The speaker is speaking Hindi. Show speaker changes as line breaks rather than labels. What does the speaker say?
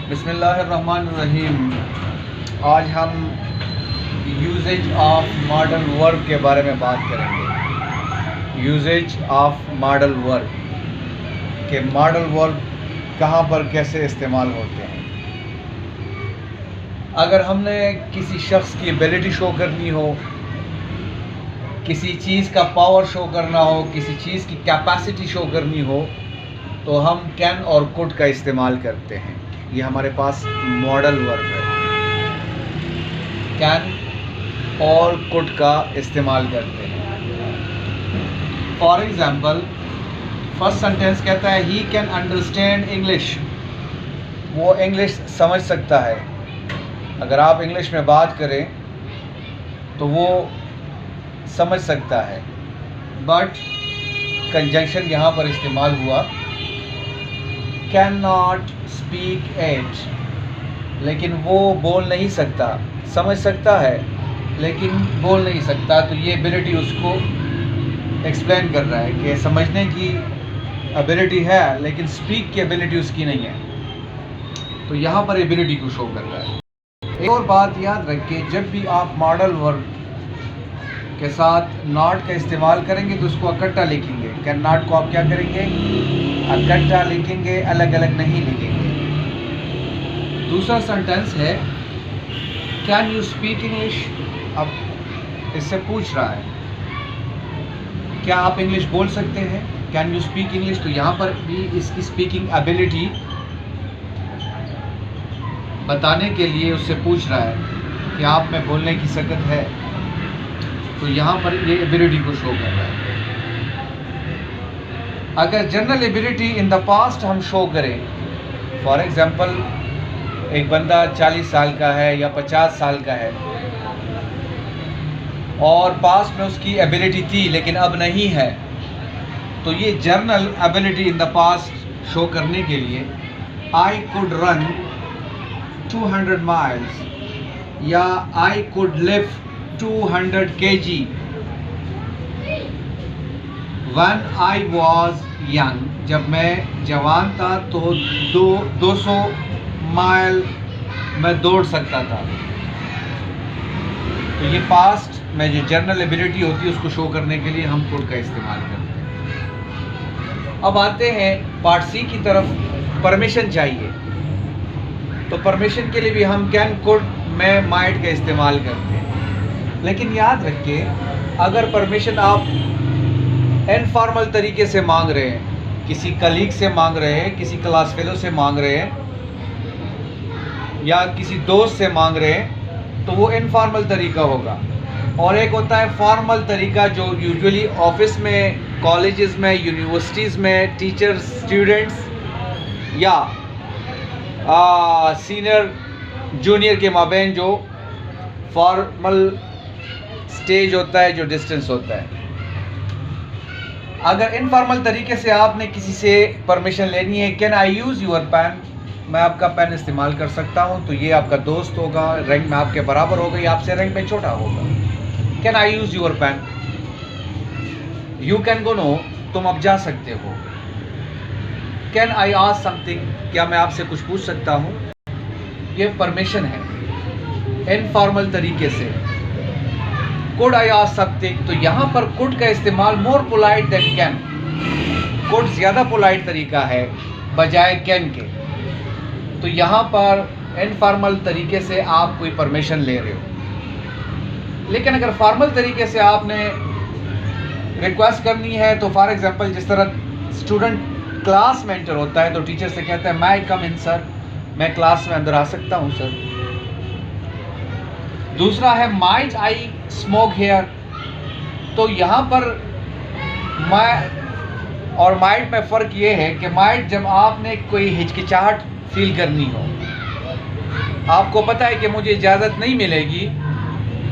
बिस्मिल्लाहिर्रहमानिर्रहीम। आज हम यूजेज ऑफ मॉडल वर्ब के बारे में बात करेंगे। यूजेज ऑफ मॉडल वर्ब के मॉडल वर्ब कहाँ पर कैसे इस्तेमाल होते हैं। अगर हमने किसी शख्स की एबिलिटी शो करनी हो, किसी चीज़ का पावर शो करना हो, किसी चीज़ की कैपेसिटी शो करनी हो, तो हम कैन और कुड का इस्तेमाल करते हैं। ये हमारे पास मॉडल वर्ब है। कैन और कुड का इस्तेमाल करते हैं। फॉर एग्ज़ाम्पल, फर्स्ट सेंटेंस कहता है ही कैन अंडरस्टैंड इंग्लिश। वो इंग्लिश समझ सकता है। अगर आप इंग्लिश में बात करें तो वो समझ सकता है, बट कंजंक्शन यहाँ पर इस्तेमाल हुआ कैन नॉट स्पीक इट, लेकिन वो बोल नहीं सकता। समझ सकता है लेकिन बोल नहीं सकता, तो ये एबिलिटी उसको एक्सप्लेन कर रहा है कि समझने की एबिलिटी है लेकिन स्पीक की एबिलिटी उसकी नहीं है, तो यहाँ पर एबिलिटी को शो कर रहा है। एक और बात याद रखिए, जब भी आप मॉडल वर्ब के साथ नॉट का इस्तेमाल करेंगे तो उसको इकट्ठा लिखेंगे। कैन नॉट को आप क्या करेंगे, इकट्ठा लिखेंगे, अलग अलग नहीं लिखेंगे। दूसरा सेंटेंस है कैन यू स्पीक इंग्लिश। अब इससे पूछ रहा है क्या आप इंग्लिश बोल सकते हैं, कैन यू स्पीक इंग्लिश। तो यहाँ पर भी इसकी स्पीकिंग एबिलिटी बताने के लिए उससे पूछ रहा है कि आप में बोलने की सकत है, तो यहाँ पर ये एबिलिटी को शो कर रहा है। अगर general ability in the past हम शो करें, फॉर एग्जांपल एक बंदा 40 साल का है या 50 साल का है और पास्ट में उसकी एबिलिटी थी लेकिन अब नहीं है, तो ये general ability in the past show करने के लिए आई कुड रन 200 माइल्स या I could lift 200 kg when I was young। जब मैं जवान था तो 200 माइल मैं दौड़ सकता था। तो ये पास्ट में जो जनरल एबिलिटी होती है उसको शो करने के लिए हम कुड का इस्तेमाल करते हैं। अब आते हैं पार्ट सी की तरफ। परमिशन चाहिए, तो परमिशन के लिए भी हम कैन कुड में माइट का इस्तेमाल करते हैं। लेकिन याद रखिए, अगर परमिशन आप इनफॉर्मल तरीके से मांग रहे हैं, किसी कलीग से मांग रहे हैं, किसी क्लास फेलो से मांग रहे हैं या किसी दोस्त से मांग रहे हैं, तो वो इनफॉर्मल तरीका होगा। और एक होता है फॉर्मल तरीका जो यूजुअली ऑफिस में, कॉलेजेस में, यूनिवर्सिटीज़ में टीचर्स, स्टूडेंट्स या सीनियर जूनियर के माबेन जो फॉर्मल स्टेज होता है, जो डिस्टेंस होता है। अगर इनफॉर्मल तरीके से आपने किसी से परमिशन लेनी है, can I use your pen, मैं आपका पेन इस्तेमाल कर सकता हूं, तो ये आपका दोस्त होगा, रैंक में आपके बराबर होगा या आपसे रैंक में छोटा होगा। Can I use your pen, you can go, no तुम अब जा सकते हो। कैन आई आस्क समथिंग, क्या मैं आपसे कुछ पूछ सकता हूँ। ये परमिशन है इनफॉर्मल तरीके से। कुड आई आस्क समथिंग, तो यहाँ पर कुड का इस्तेमाल more polite than can. Could ज़्यादा पोलाइट तरीका है बजाय कैन के। तो यहाँ पर इनफॉर्मल तरीके से आप कोई परमिशन ले रहे हो। लेकिन अगर फॉर्मल तरीके से आपने रिक्वेस्ट करनी है, तो फॉर एग्जांपल जिस तरह स्टूडेंट क्लास में एंटर होता है तो टीचर से कहता है मैं कम इन सर, मैं क्लास में अंदर आ सकता हूँ सर। दूसरा है माइट आई स्मोक हेयर, तो यहाँ पर मैं और माइट में फ़र्क ये है कि माइट जब आपने कोई हिचकिचाहट फील करनी हो, आपको पता है कि मुझे इजाज़त नहीं मिलेगी,